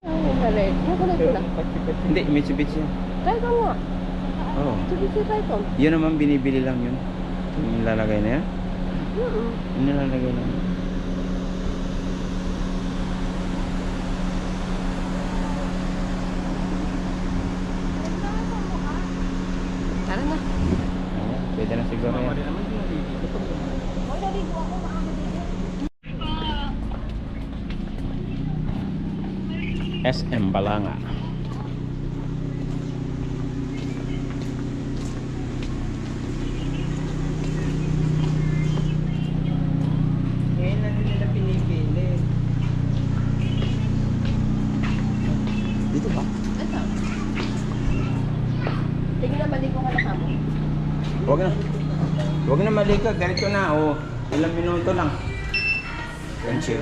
Yung red. Yung kulay pula. Hindi, Mitsubishi yan. Try ko nga. Oo. Mitsubishi try ko. Yun naman binibili lang yun. Yung nilalagay na yan. Yung nilalagay lang. Tara na. Ayan, pwede na siguro yan. SM Balanga. Ngayon lang nila pinipili. Dito ba? Ito. Tingnan na mali ko ka na kamo. Huwag na. Huwag na malika. Ganito na. O, ilang minuto lang. Thank you.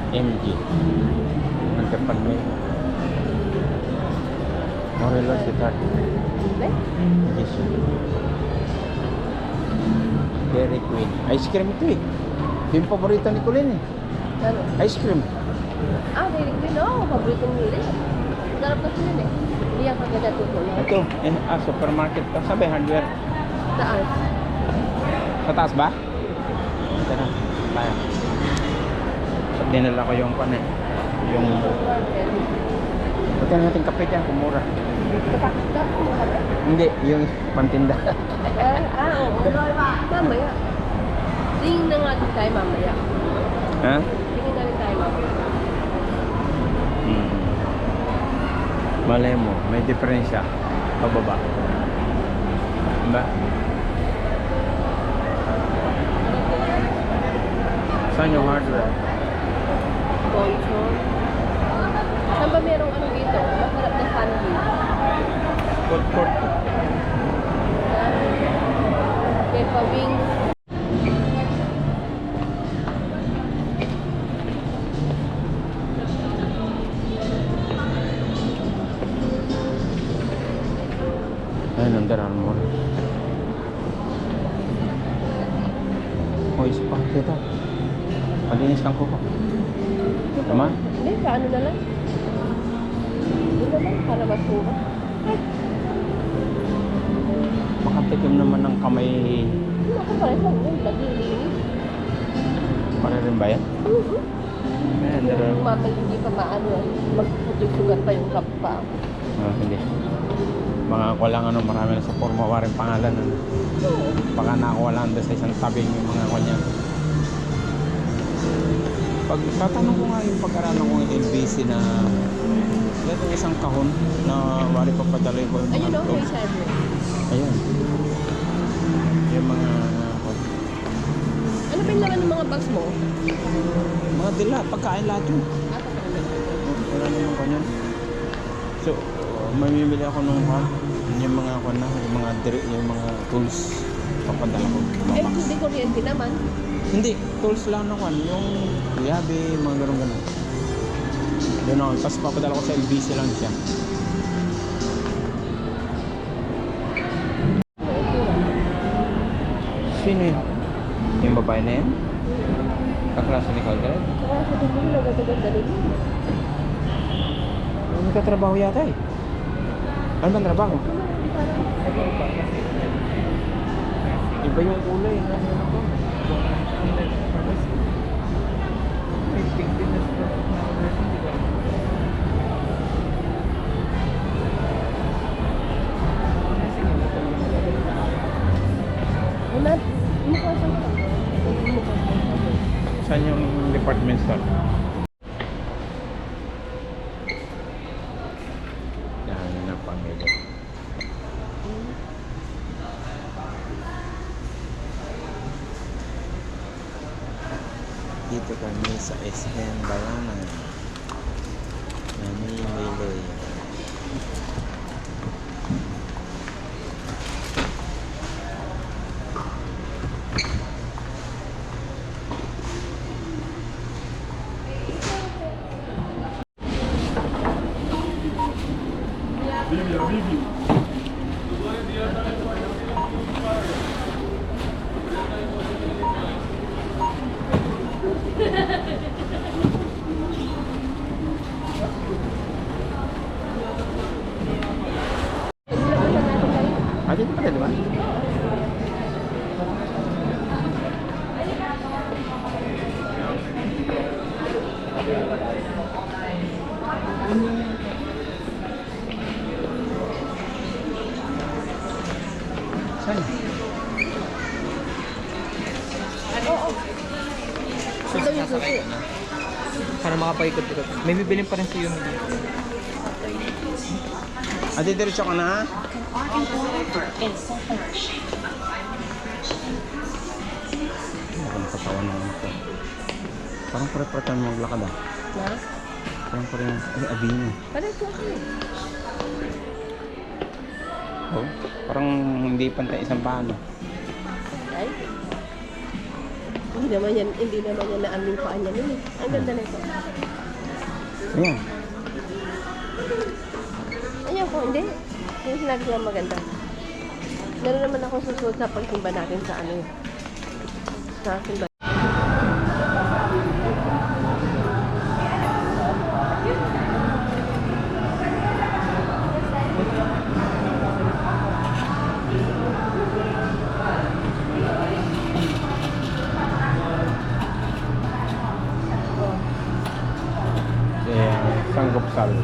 MG nagkapan may Morelos Sitar Hindi? yes Dairy Queen ice cream ito eh yung paborito ni Colin eh Ano? ice cream Dairy Queen. Oo, paboritong nila. Sarap na sila eh. Hindi ang kaganda tuto. ito supermarket ka sabi hardware Saan? sa taas ba? ito na tayo so, dinala ko yung pan eh yung buti natin kape dyan kumura hindi yung pantinda Oo. Mamaya. Tingin na nga din tayo mamaya. ha? Tingin na rin tayo mamaya. Malay mo, may diferensya pababa diba? Saan yung hardware? Poncho. Saan ba merong ano dito? Masarap na candy. Food court Peppa Wings. ayun under Armour oh ispa kita malinis lang ko pa tama? Hindi, paano na lang? Hindi naman, para mas mura. makatikim naman ng kamay Ako pareho lang yun, naglilinis. para rin ba yan? Under Yung Armour mama hindi pa maano, magputusugan pa yung cup pa. hindi mga walang ano marami na sa forma waring pangalan ano. Baka nakuha lang doon sa isang tabing yung mga kanya pag tatanong ko nga yung pag-aralan ko yung LBC na ito isang kahon na wari papadaloy ko yung Ayun mga o, may server. ayun yung mga Ano ba yung laman ng mga bags mo? mga dila pagkain lahat yun wala naman kanya so mamimili ako nung yung mga yung mga tools papadala ko Eh, hindi kuryente naman. hindi tools lang na yung yabe mga ganun yun ako tapos papadala ko sa LBC lang siya sino yun? Yung babae na yan? Kaklase ni Calgaret? Kaya sa tingin mo, nagaganda rin. Nagkatrabaho yata eh. Ano bang trabaho? Iba yung kulay. Wala, mukha siyang Saan yung department store? Dami na pamilya. Dito kami sa SM Balanga. Namimili. Naglabasan natin kayo. Ah, dito pala, di ba? Saan? Oo. Ito yung susi. Para makapaikot-ikot. May bibilin pa rin si Yumi dito. Ah, diretso ka na? Ano katawan ng ano ko? Parang pare-pare tayo maglakad ah. Na? Parang pare ay abino. Pareho ako eh. Oh, parang hindi pantay isang paano. Ay. Hindi naman yan na aming paa niya nun eh. Ang ganda na ito. Ayan. Ayan po, hindi. Yung sinabi ko lang maganda. Meron naman ako susunod sa pagsimba natin sa ano eh. Sa simba. Sanggupsal.